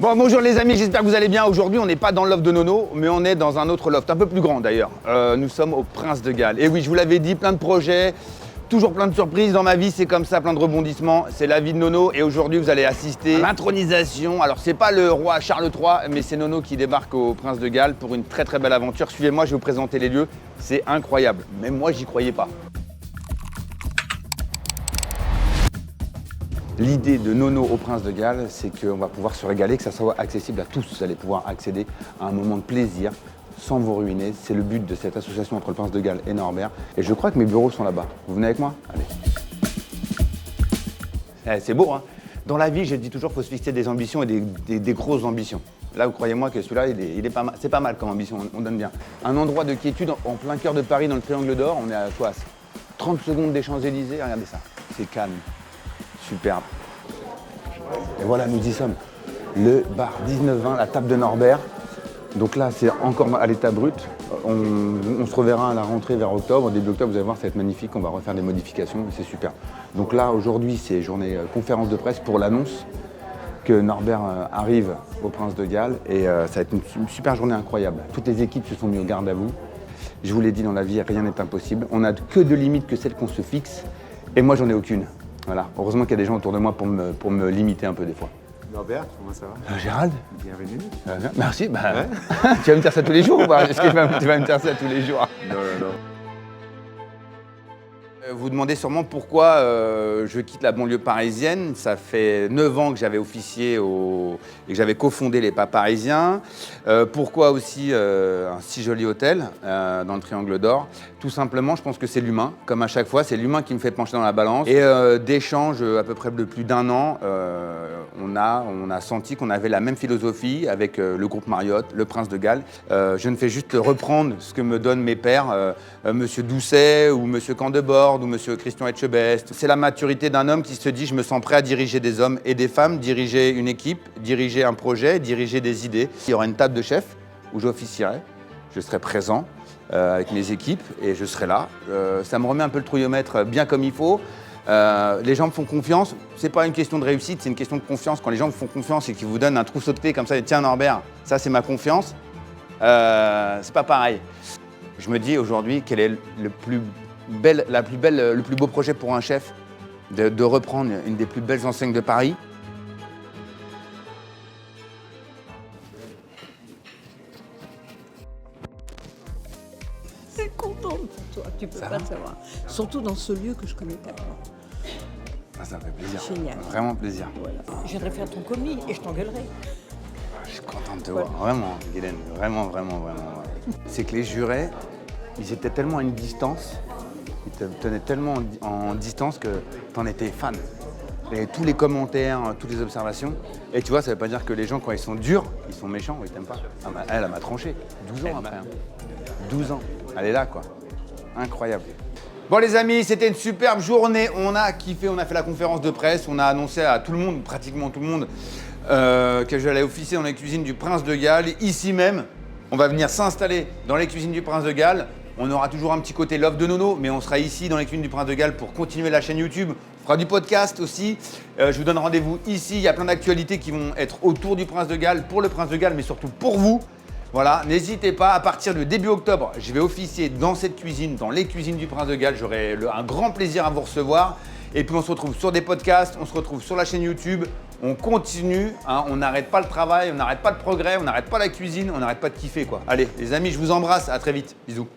Bon, bonjour les amis, j'espère que vous allez bien. Aujourd'hui, on n'est pas dans le loft de Nono, mais on est dans un autre loft, un peu plus grand d'ailleurs. Nous sommes au Prince de Galles. Et oui, je vous l'avais dit, plein de projets, toujours plein de surprises dans ma vie, c'est comme ça, plein de rebondissements. C'est la vie de Nono et aujourd'hui, vous allez assister à l'intronisation. Alors, c'est pas le roi Charles III, mais c'est Nono qui débarque au Prince de Galles pour une très très belle aventure. Suivez-moi, je vais vous présenter les lieux. C'est incroyable. Même moi, j'y croyais pas. L'idée de Nono au Prince de Galles, c'est qu'on va pouvoir se régaler, que ça soit accessible à tous. Vous allez pouvoir accéder à un moment de plaisir sans vous ruiner. C'est le but de cette association entre le Prince de Galles et Norbert. Et je crois que mes bureaux sont là-bas. Vous venez avec moi? Allez. C'est beau, hein? Dans la vie, je dis toujours qu'il faut se fixer des ambitions et des grosses ambitions. Là, vous croyez-moi que celui-là, il est pas mal. C'est pas mal comme ambition, on donne bien. Un endroit de quiétude en plein cœur de Paris, dans le Triangle d'Or. On est à quoi? 30 secondes des Champs-Élysées. Regardez ça. C'est calme. Superbe. Et voilà, nous y sommes. Le bar 19-20, la table de Norbert. Donc là, c'est encore à l'état brut. On se reverra à la rentrée vers octobre. Début octobre, vous allez voir, ça va être magnifique. On va refaire des modifications, c'est super. Donc là, aujourd'hui, c'est journée conférence de presse pour l'annonce que Norbert arrive au Prince de Galles. Et ça va être une super journée incroyable. Toutes les équipes se sont mises au garde à vous. Je vous l'ai dit, dans la vie, rien n'est impossible. On n'a que deux limites que celles qu'on se fixe. Et moi, j'en ai aucune. Voilà. Heureusement qu'il y a des gens autour de moi pour me limiter un peu des fois. Norbert, comment ça va? Gérald? Bienvenue. Merci. Bah, ouais. Tu vas me dire ça tous les jours ou pas? Est-ce que tu vas me dire ça tous les jours? Non. Vous demandez sûrement pourquoi je quitte la banlieue parisienne. Ça fait 9 ans que j'avais officié et que j'avais cofondé les Pas Parisiens. Pourquoi aussi un si joli hôtel dans le Triangle d'Or? Tout simplement, je pense que c'est l'humain. Comme à chaque fois, c'est l'humain qui me fait pencher dans la balance. Et d'échanges à peu près de plus d'un an, on a senti qu'on avait la même philosophie avec le groupe Marriott, le Prince de Galles. Je ne fais juste reprendre ce que me donnent mes pairs, Monsieur Doucet ou Monsieur Candebord ou Monsieur Christian Etchebest. C'est la maturité d'un homme qui se dit « je me sens prêt à diriger des hommes et des femmes, diriger une équipe, diriger un projet, diriger des idées ». Il y aura une table de chef où j'officierai, je serai présent avec mes équipes et je serai là. Ça me remet un peu le trouillomètre bien comme il faut. Les gens me font confiance, c'est pas une question de réussite, c'est une question de confiance. Quand les gens me font confiance et qu'ils vous donnent un trousseau de clés comme ça, et tiens Norbert, ça c'est ma confiance, c'est pas pareil. Je me dis aujourd'hui quel est le plus beau projet pour un chef de reprendre une des plus belles enseignes de Paris. Je suis contente pour toi, tu peux pas le savoir. Surtout dans ce lieu que je connais pas. Ça me fait plaisir. Génial. Vraiment plaisir. Voilà. Je viendrai faire ton commis et je t'engueulerai. Je suis content de te voir, vraiment, Guylaine, vraiment. C'est que les jurés, ils étaient tellement à une distance, ils te tenaient tellement en distance que t'en étais fan. Et tous les commentaires, toutes les observations. Et tu vois, ça veut pas dire que les gens, quand ils sont durs, ils sont méchants ou ils t'aiment pas. Ah, elle m'a tranché, 12 ans après. 12 ans, elle est là, quoi. Incroyable. Bon les amis, c'était une superbe journée, on a kiffé, on a fait la conférence de presse, on a annoncé à tout le monde, pratiquement tout le monde, que j'allais officier dans les cuisines du Prince de Galles. Ici même, on va venir s'installer dans les cuisines du Prince de Galles. On aura toujours un petit côté love de Nono, mais on sera ici dans les cuisines du Prince de Galles pour continuer la chaîne YouTube. On fera du podcast aussi. Je vous donne rendez-vous ici, il y a plein d'actualités qui vont être autour du Prince de Galles, pour le Prince de Galles, mais surtout pour vous. Voilà, n'hésitez pas, à partir du début octobre, je vais officier dans cette cuisine, dans les cuisines du Prince de Galles. J'aurai un grand plaisir à vous recevoir. Et puis on se retrouve sur des podcasts, on se retrouve sur la chaîne YouTube. On continue, hein, on n'arrête pas le travail, on n'arrête pas le progrès, on n'arrête pas la cuisine, on n'arrête pas de kiffer, quoi. Allez, les amis, je vous embrasse, à très vite. Bisous.